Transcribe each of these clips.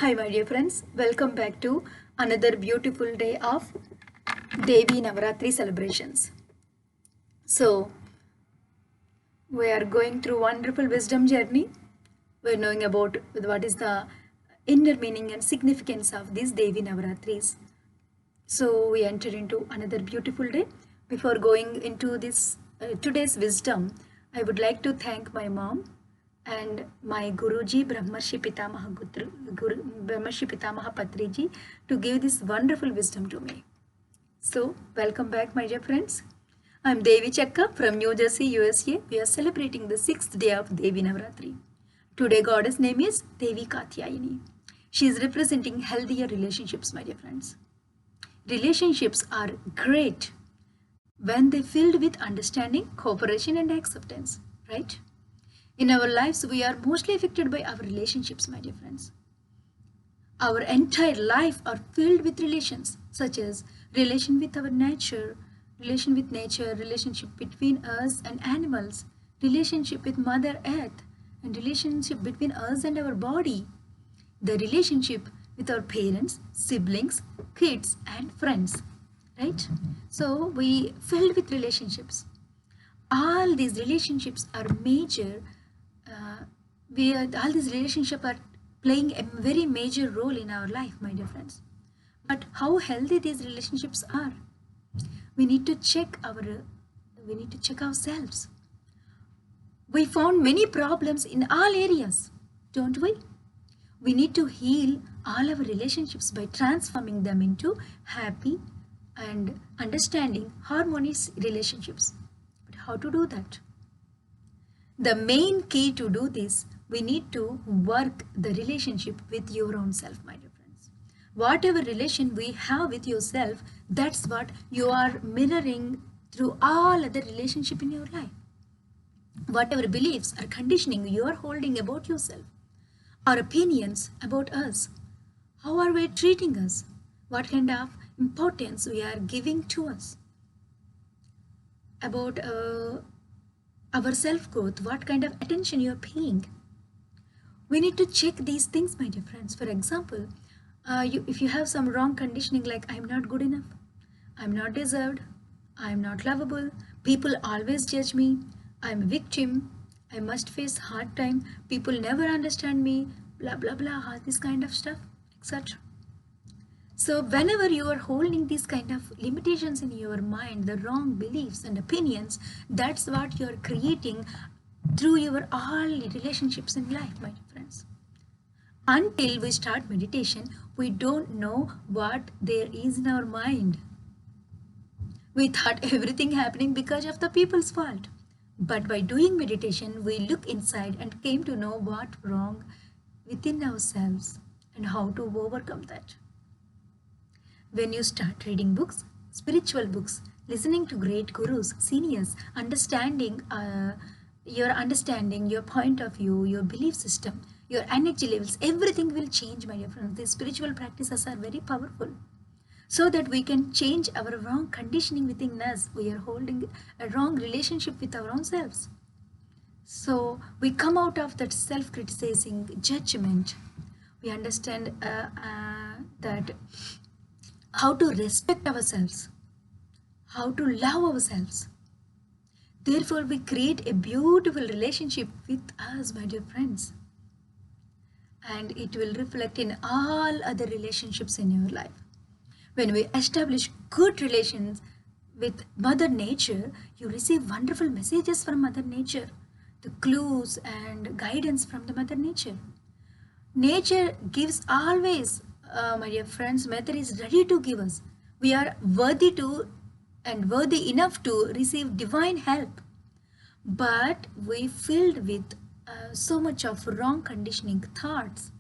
Hi, my dear friends. Welcome back to another beautiful day of Devi Navaratri celebrations. So, we are going through wonderful wisdom journey. We're knowing about what is the inner meaning and significance of these Devi Navaratris. So, we enter into another beautiful day. Before going into this today's wisdom, I would like to thank my mom and my Guruji Brahmarshi Brahmarshi Pitamaha Patriji to give this wonderful wisdom to me. So, welcome back, my dear friends. I'm Devi Chakka from New Jersey, USA. We are celebrating the 6th day of Devi Navaratri. Today, goddess name is Devi Katyayini. She is representing healthier relationships, my dear friends. Relationships are great when they filled with understanding, cooperation, and acceptance, right? In our lives, we are mostly affected by our relationships, my dear friends. Our entire life are filled with relations, such as relation with our nature, relationship between us and animals, relationship with Mother Earth, and relationship between us and our body, the relationship with our parents, siblings, kids, and friends, right? So we filled with relationships. All these relationships are major. All these relationships are playing a very major role in our life, my dear friends. But how healthy these relationships are, we need to check ourselves. We found many problems in all areas, don't we? We need to heal all our relationships by transforming them into happy and understanding harmonious relationships. But how to do that? The main key to do this, we need to work the relationship with your own self, my dear friends. Whatever relation we have with yourself, that's what you are mirroring through all other relationship in your life. Whatever beliefs or conditioning you are holding about yourself, our opinions about us, how are we treating us, what kind of importance we are giving to us, about our self-growth, what kind of attention you are paying. We need to check these things, my dear friends. For example, if you have some wrong conditioning like I'm not good enough, I'm not deserved, I'm not lovable, people always judge me, I'm a victim, I must face hard time, people never understand me, blah blah blah, all this kind of stuff, etc. So whenever you are holding these kind of limitations in your mind, the wrong beliefs and opinions, that's what you're creating through your all relationships in life, my dear friends. Until we start meditation, we don't know what there is in our mind. We thought everything happening because of the people's fault. But by doing meditation, we look inside and came to know what wrong within ourselves and how to overcome that. When you start reading books, spiritual books, listening to great gurus, seniors, understanding your point of view, your belief system, your energy levels, everything will change, my dear friends. These spiritual practices are very powerful. So that we can change our wrong conditioning within us. We are holding a wrong relationship with our own selves. So we come out of that self-criticizing judgment. We understand that how to respect ourselves, how to love ourselves. Therefore, we create a beautiful relationship with us, my dear friends. And it will reflect in all other relationships in your life. When we establish good relations with Mother Nature, you receive wonderful messages from Mother Nature, the clues and guidance from the Mother Nature. Nature gives always, my dear friends, Mother is ready to give us. We are worthy to and worthy enough to receive divine help. But we filled with so much of wrong conditioning thoughts.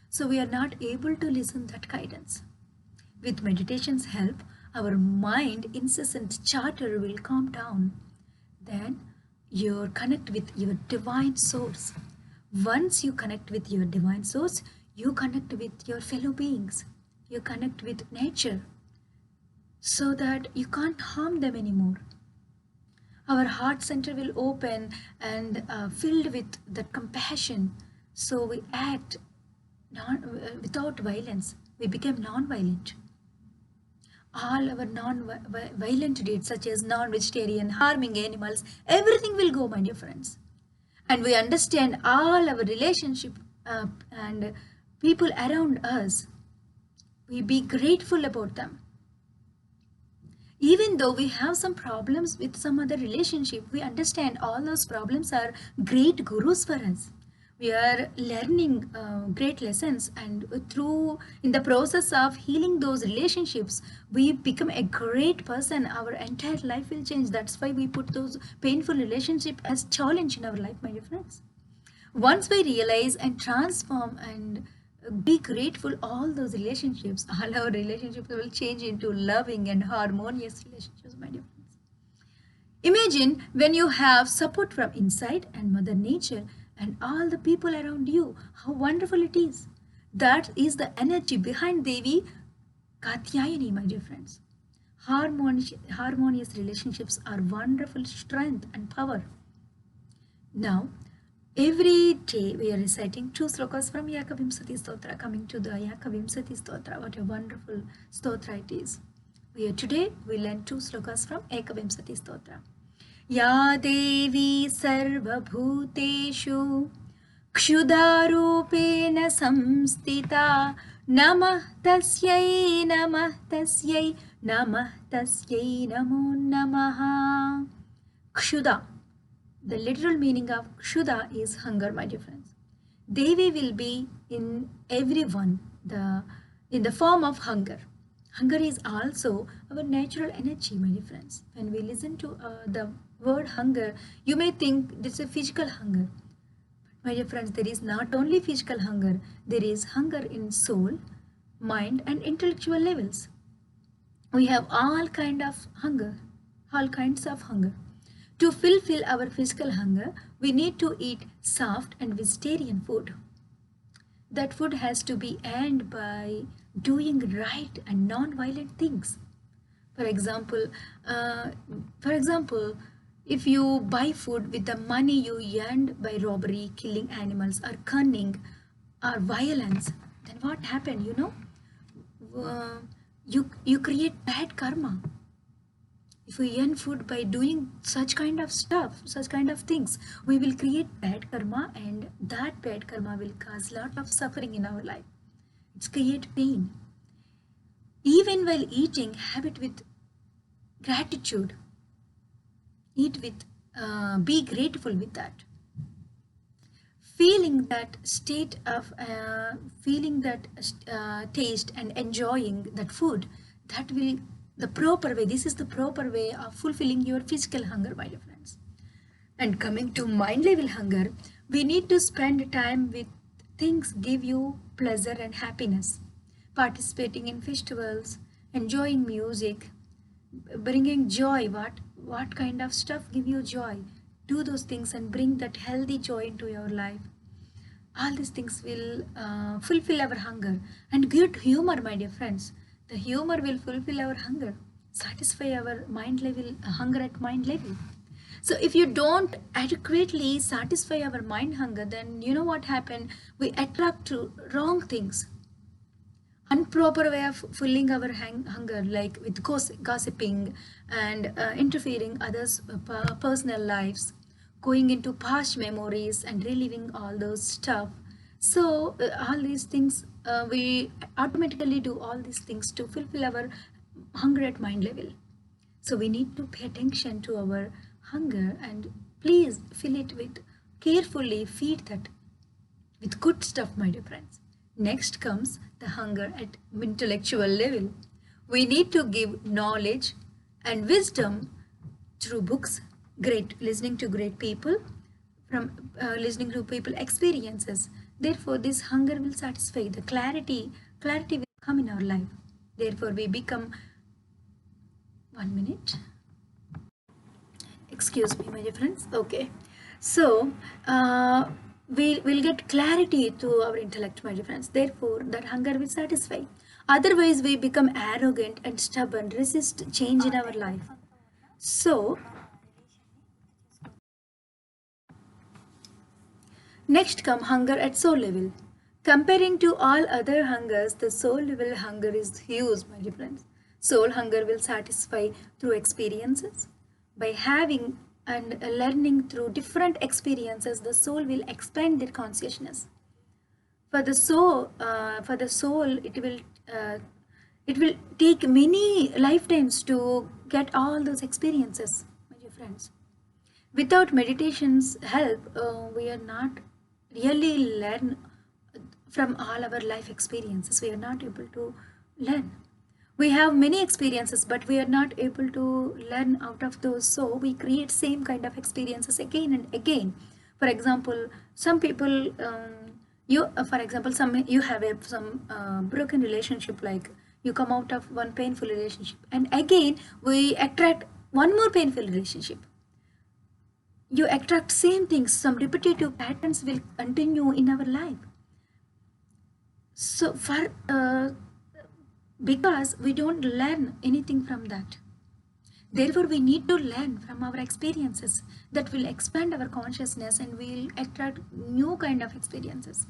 So we are not able to listen that guidance. With meditation's help, our mind incessant chatter will calm down. Then you connect with your divine source. Once you connect with your divine source, you connect with your fellow beings. You connect with nature so that you can't harm them anymore. Our heart center will open and filled with that compassion. So we act without violence. We became non-violent. All our non-violent deeds, such as non-vegetarian, harming animals, everything will go, my dear friends. And we understand all our relationship and people around us. We be grateful about them. Even though we have some problems with some other relationship, we understand all those problems are great gurus for us. We are learning great lessons, and through in the process of healing those relationships, we become a great person. Our entire life will change. That's why we put those painful relationship as challenge in our life, my dear friends. Once we realize and transform and be grateful, all those relationships, all our relationships will change into loving and harmonious relationships, my dear friends. Imagine when you have support from inside and Mother Nature and all the people around you, how wonderful it is. That is the energy behind Devi Katyayani, my dear friends. Harmonious relationships are wonderful strength and power. Now, every day we are reciting two slokas from Yakavimsati Stotra, coming to the Yakavimsati Stotra. What a wonderful stotra it is. Today we learn two slokas from Ekavimsati Stotra. Ya Devi Sarvabhuteshu Kshudarupena Samstita Namah Tasyai Namah Tasyai Namah Tasyai Namo Namaha. Kshuda. The literal meaning of Kshuda is hunger, my dear friends. Devi will be in everyone in the form of hunger. Hunger is also our natural energy, my dear friends. When we listen to the word hunger, you may think this is a physical hunger. My dear friends, there is not only physical hunger, there is hunger in soul, mind and intellectual levels. We have all kinds of hunger. To fulfill our physical hunger, we need to eat soft and vegetarian food. That food has to be earned by doing right and non-violent things. For example, if you buy food with the money you earned by robbery, killing animals, or cunning, or violence, then what happened? You create bad karma. If we earn food by doing such kind of stuff, such kind of things, we will create bad karma, and that bad karma will cause lot of suffering in our life. It's create pain. Even while eating, have it with gratitude. Eat with, be grateful with that. Feeling that taste and enjoying that food, that will the proper way. This is the proper way of fulfilling your physical hunger, my dear friends. And coming to mind level hunger, we need to spend time with things give you pleasure and happiness. Participating in festivals, enjoying music, bringing joy. What kind of stuff give you joy? Do those things and bring that healthy joy into your life. All these things will fulfill our hunger. And good humor, my dear friends. The humor will fulfill our hunger, satisfy our mind level, hunger at mind level. So if you don't adequately satisfy our mind hunger, then you know what happened? We attract to wrong things. Improper way of filling our hunger, like with gossiping and interfering others' personal lives, going into past memories and reliving all those stuff. So all these things, we automatically do all these things to fulfill our hunger at mind level. So we need to pay attention to our hunger and please fill it with carefully, feed that with good stuff, my dear friends. Next comes the hunger at intellectual level. We need to give knowledge and wisdom through books, listening to great people, from listening to people experiences. Therefore, this hunger will satisfy. The clarity will come in our life. Therefore, we become 1 minute. Excuse me, my dear friends. Okay. So, we'll get clarity to our intellect, my dear friends. Therefore, that hunger will satisfy. Otherwise, we become arrogant and stubborn, resist change in our life. So, next come hunger at soul level. Comparing to all other hungers, the soul level hunger is huge, my dear friends. Soul hunger will satisfy through experiences. By having and learning through different experiences, the soul will expand their consciousness. For the soul, uh, it will take many lifetimes to get all those experiences, my dear friends. Without meditation's help, we are not really learn from all our life experiences. We are not able to learn. We have many experiences, but we are not able to learn out of those. So we create same kind of experiences again and again. For example, some people, for example, some you have some broken relationship, like you come out of one painful relationship, and again we attract one more painful relationship. You attract same things, some repetitive patterns will continue in our life. So for because we don't learn anything from that, therefore we need to learn from our experiences that will expand our consciousness and will attract new kind of experiences.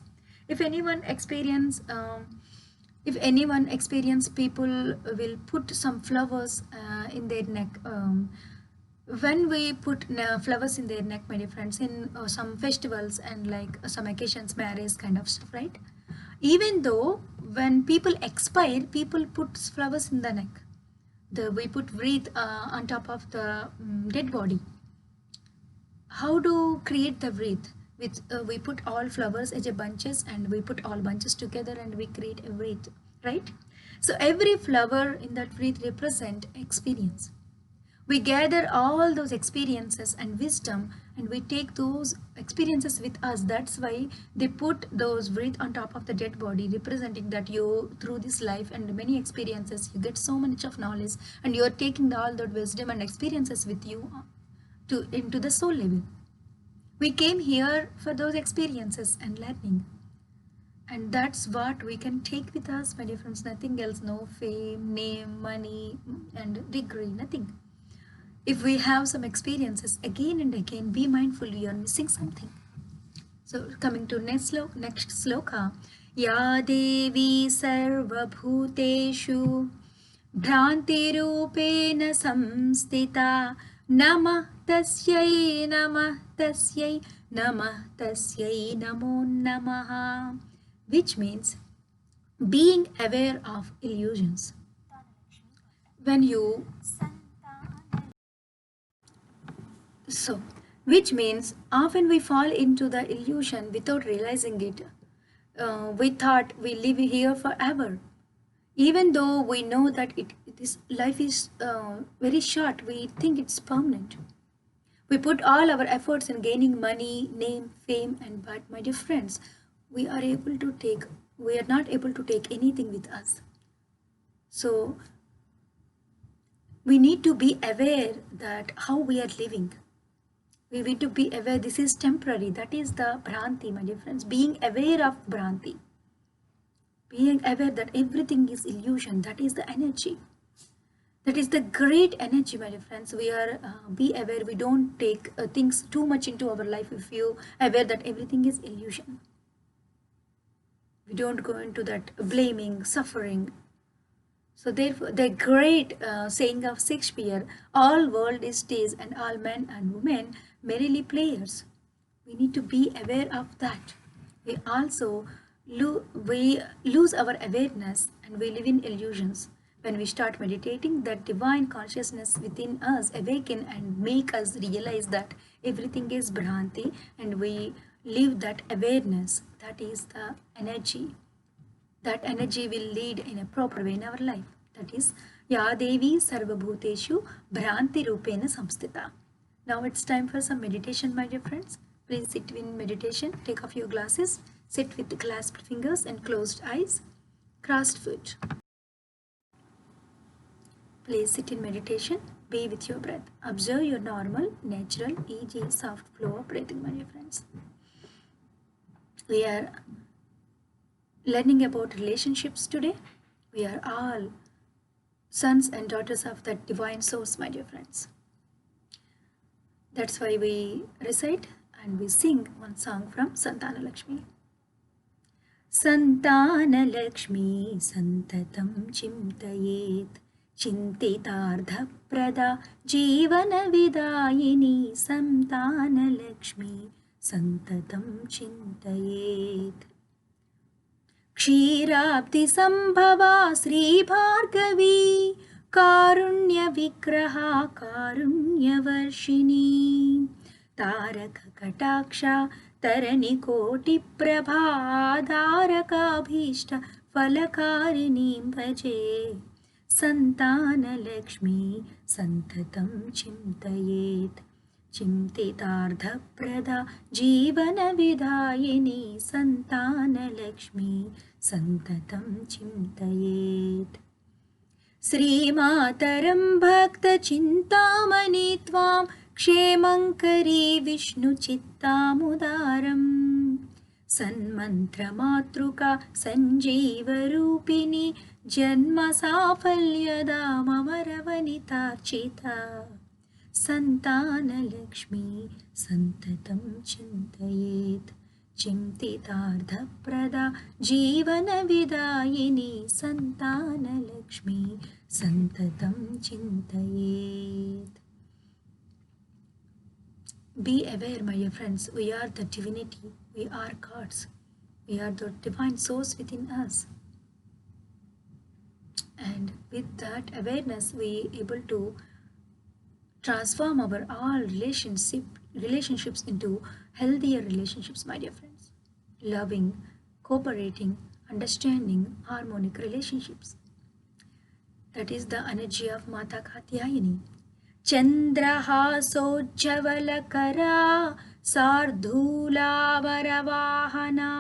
If anyone experience people will put some flowers in their neck. When we put flowers in their neck, my dear friends, in some festivals and like some occasions, marriage kind of stuff, right? Even though when people expire, people put flowers in the neck. We put wreath on top of the dead body. How to create the wreath? We put all flowers as a bunches, and we put all bunches together and we create a wreath, right? So every flower in that wreath represent experience. We gather all those experiences and wisdom, and we take those experiences with us. That's why they put those wreath on top of the dead body, representing that you through this life and many experiences you get so much of knowledge, and you're taking all that wisdom and experiences with you to into the soul level. We came here for those experiences and learning, and that's what we can take with us, my dear friends. Nothing else. No fame, name, money, and degree, nothing. If we have some experiences again and again, be mindful you are missing something. So coming to next sloka, Ya Devi Sarvabhuteshu Bhrantirupena Samstita Namah Tasyai Namah Tasyai Namah Tasyai Namo Namaha, which means being aware of illusions. When you So, which means often we fall into the illusion without realizing it. We thought we live here forever. Even though we know that this life is very short, we think it's permanent. We put all our efforts in gaining money, name, fame, and but my dear friends, we are not able to take anything with us. So we need to be aware that how we are living. We need to be aware this is temporary. That is the Bhranti, my dear friends. Being aware of Bhranti. Being aware that everything is illusion. That is the energy. That is the great energy, my dear friends. We are be aware. We don't take things too much into our life if you aware that everything is illusion. We don't go into that blaming, suffering. So therefore, the great saying of Shakespeare, all world is stage and all men and women merely players. We need to be aware of that. We also we lose our awareness and we live in illusions. When we start meditating, that divine consciousness within us awaken and make us realize that everything is Bhranti, and we live that awareness. That is the energy. That energy will lead in a proper way in our life. That is, Ya Devi Sarvabhuteshu Bhranti Rupena Samstita. Now it's time for some meditation, my dear friends. Please sit in meditation. Take off your glasses. Sit with clasped fingers and closed eyes. Crossed foot. Please sit in meditation. Be with your breath. Observe your normal, natural, easy, soft flow of breathing, my dear friends. We are learning about relationships today. We are all sons and daughters of that divine source, my dear friends. That's why we recite and we sing one song from Santana Lakshmi. Santanalakshmi सन्ततं चिन्तयेत् चिन्तितार्थप्रदा जीवनविदायिनी Santanalakshmi सन्ततं चिन्तयेत् क्षीराब्धिसम्भवा श्रीभार्गवी कारुण्यविग्रहा कारुण्यवर्षिणी तारककटाक्षा तरणिकोटिप्रभा तारकाभीष्ट फलकारिणीं भजे सन्तानलक्ष्मी सन्ततं चिन्तयेत् चिन्तितार्थप्रदा जीवनविदायिनी सन्तानलक्ष्मी सन्ततं चिन्तयेत् श्रीमातरं भक्तचिन्तामणि त्वां क्षेमङ्करी विष्णुचित्तामुदारं सन्मन्त्रमातृका सञ्जीवरूपिणी जन्मसाफल्यदामरवनितार्चिता Santanalakshmi सन्ततं चिन्तयेत् चिन्तितार्थप्रदा जीवनविदायिनी Santanalakshmi सन्ततं चिन्तयेत्. Be aware, my dear friends, we are the divinity, we are gods, we are the divine source within us. And with that awareness, we able to transform our all relationships into healthier relationships, my dear friends. Loving, cooperating, understanding, harmonic relationships. That is the energy of Mata Katyayani. चन्द्रहासोज्ज्वलकरा शार्दूलावरवाहना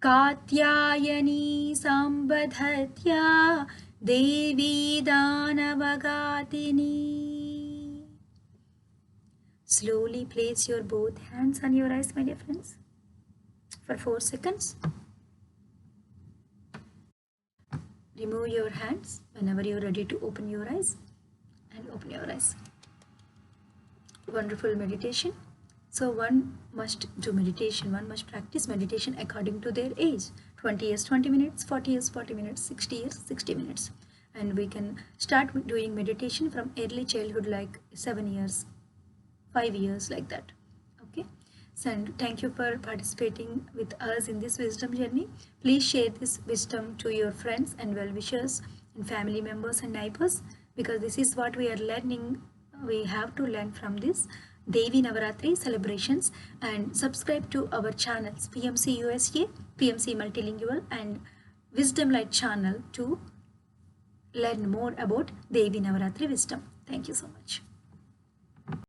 Katyayani साम्बधत्या Devi दानवघातिनी. Slowly place your both hands on your eyes, my dear friends, for 4 seconds. Remove your hands whenever you are ready to open your eyes, and open your eyes. Wonderful meditation. So one must do meditation, one must practice meditation according to their age. 20 years 20 minutes, 40 years 40 minutes, 60 years 60 minutes. And we can start doing meditation from early childhood, like 7 years, 5 years, like that. Okay, so, and thank you for participating with us in this wisdom journey. Please share this wisdom to your friends and well-wishers and family members and neighbors, because this is what we are learning. We have to learn from this Devi Navaratri celebrations. And subscribe to our channels PMC USA, PMC Multilingual and Wisdom Light channel to learn more about Devi Navaratri wisdom. Thank you so much.